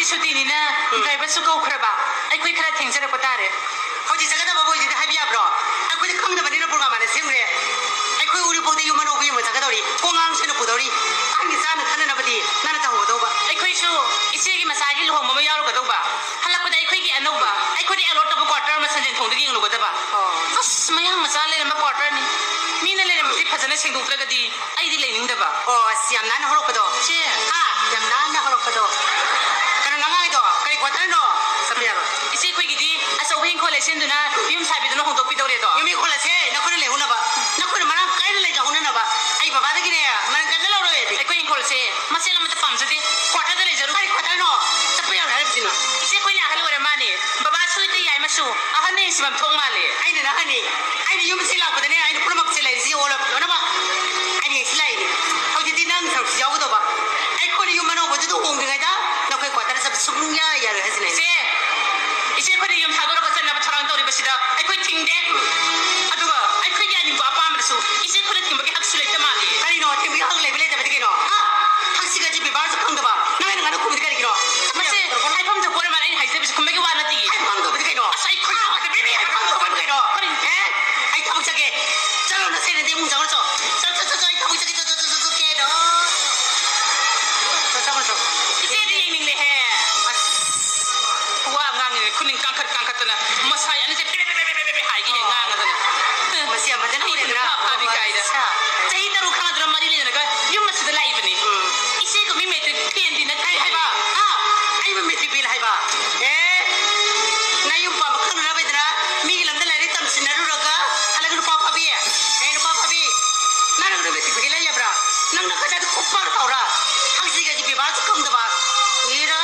สุตีนี่นะไกลบัสก็คราบะไอ้คุยคราเทงจะได้ก็ตาเลยเขาจะสักแต่ว่าจะให้พี่อับรอไอ้คุยข้างในวันนี้เราพูดกันมาเนี่ยเสียงเลยไอ้คุยอุริโภคที่ยูมันโอบีมันสักแต่ว่าคงอ่างเชนปุตตอรีอันนี้ซ่านท่านนั่นพอดีนั่นจะหัวโตบะไอ้คุยชูอิเชี่ยกี่มาสายกี่ลูกมันไม่ยาวลูกกระตุกบะฮัลโหลกูได้ไอ้คุยกี่อันลูกบะไอ้คุยที่เอารถตะบุกอดเตอร์มาสัญญาณถงตะกี้ลูกกระตุกบะก็ไม่ยังมาสายเลยมากอดเตอร์นี่มีนั่นเลยมันที่พัฒนาเชิงดูตระกดีไอ้ที่เลยนิ่งเดบะโอ้เสียมนั้นหัวลูกกระตุกเชี่ยเสียมนั้นหัวลูกกระตุกกันนั่งง่ายตัวกันอีกวันนั้นเนาะสัปดาห์อิเชี่ยคุยกี่ดีอาศัยเพลงคอลเลคชันดูนะยุ่งสายไปดูนะหงตกปีโตเรียตัวยุ่งมีคอลเลคชันนักคนเลยหุ่นนะบะนักคนมันใกล้เลยจะหุ่นนะบะไอ้บ้าบ้าตะกี้เนี่ยมันกันแล้วเลยไอ้คุยคอลเลคชันมาเสียแล้วมันจะปั๊มซะดิกอดได้เลยจะรู้ไอ้กอดได้เนาะสัปดาห์อะไรแบบนี้เนาะอิเชี่ยคุยอยากให้รู้อะไรมาเนี่ยบ้าบ้าช่วยตีใหญ่มาสู้อาหารเนี่ยสิมันท้องมาเลยไอ้เนี่ยนะไอ้นี่ไอ้นี่ยุ่งไม่ใช่หลักประเด็นไอ้นี่พูดมาเป็นอะไรสิโอ้ละแล้วนะบะไอ้นี่สิไรนี่เขาจะตีนั่งเขาจะเอาตัวบะไอ้คนยุ่งมันเอาไปจะต้องห่วงยังไงจ๊ะเราเคยกอดแต่สับสุกยาอย่าเลยสิเนี่ยอิเช่คนที่ยมทาตัวเราก็จะนับทารางตัวริบสิดาไอ้คนทิ้งเด็กอะดูว่าไอ้คนยันยิ่งกว่าป้ามันสู้อิเช่คนที่ทิ้งไปหักสุดเลยจะมาดิไอ้นี่เนาะทิ้งไปหักเลยไปเลยแต่ไม่ได้กินเนาะหักสิกาจีไปบ้านสักครั้งเดียวนั่งนั่งนั่งคุยไปได้กินเนาะไม่ใช่ไอ้พ่อมันจะพูดอะไรไอ้ไฮเซอร์ไปคุยไม่กี่วันนาทีไอ้พ่อมันจะไปได้กินเนาะไอ้คนที่ว่าจะไม่ได้ไอ้พ่อมันจะไปได้กินเนาะไอ้ข้าวจักรเจ้าเราเส้นเดียวมึงจังเลยจ้ะไอ้ข้าวจักรเจ้าเจ้าเนาะเจ้าเจ้าอิเช่ที่ยิงเลยแฮ่ว่างานเนี่ยคุณยิงกังขัดตัวนะมาใส่อันนี้จะไปหายกี่อย่างงานกันนะมาเสียมาจะนั่งเรียนนะพาไปไกลนะจะให้ตาลูกข้างตัวมาดีเลยนะก็ยุ่งมาสุดไล่ไปนี่อิเช่ก็ไม่เมตรเพียนดีนะไอ้บ้าไอ้มันไม่ตีปีละไอ้บ้านายยุ่งป่ามาขึ้นนะไปนะมีกี่ลำแต่ละนี่ตั้มสินะรู้หรอกะอะไรกันป่าพับบี้ป่าพับบี้นั่นก็ไม่ตีปีละยับระนั่งนักการจะคุปปาร์เขาละทั้งสี่ก็จะไปบ้านสักครั้งเดียวนี่ละ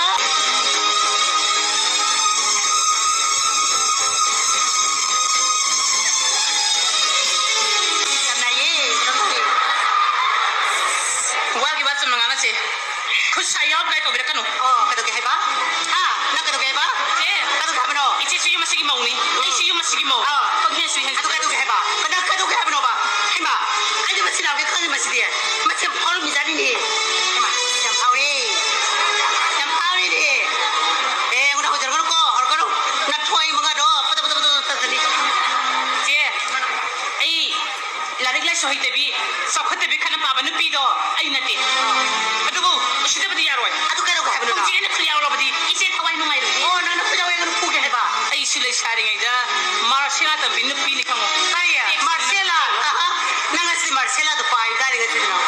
คุณชายยอดไกลตัวเด็กกันหนูกระดูกแก่บ้านักกระดูกแก่บ้ากระดูกแก่บ้าเนาะอีเจชิยุมาสิกิมงนี่ไอชิยุมาสิกิมงก็แค่สุยเห็นกระดูกแก่บ้าก็นักกระดูกแก่บ้าเนาะบ้าให้มาไอ้เจ้ามาสิเราแค่ข้างมาสิเดียมาเชื่อมพ่อลูกมีใจดีนี่ให้มาเชื่อมพ่อนี่เชื่อมพ่อนี่ดิคุณเอาใจกันก็หอก็รู้นัดถอยมึงก็ดูปัตตานีเจ๊ไอ้ลาเล็กเล็กสวยเตบีสอบขัดเตบีขนาดป่าบันนึกปีดอไอ้นั่นดิดูบุษย์บดียารวยอะดูแค่เราแค่เป็นผมจริงๆนักเรียนเราบดีอีเจทวายนุ่งไงเลยโอ้นั่นนักเรียนเราคู่แค่บ้าไอ้สุเลชาริงไงจ้ามาร์เชล่าตั้งบินนึกปีนี่ขโมยใช่มาร์เชล่านั่งสิมาร์เชล่าตัวไปได้เลยสิเนาะ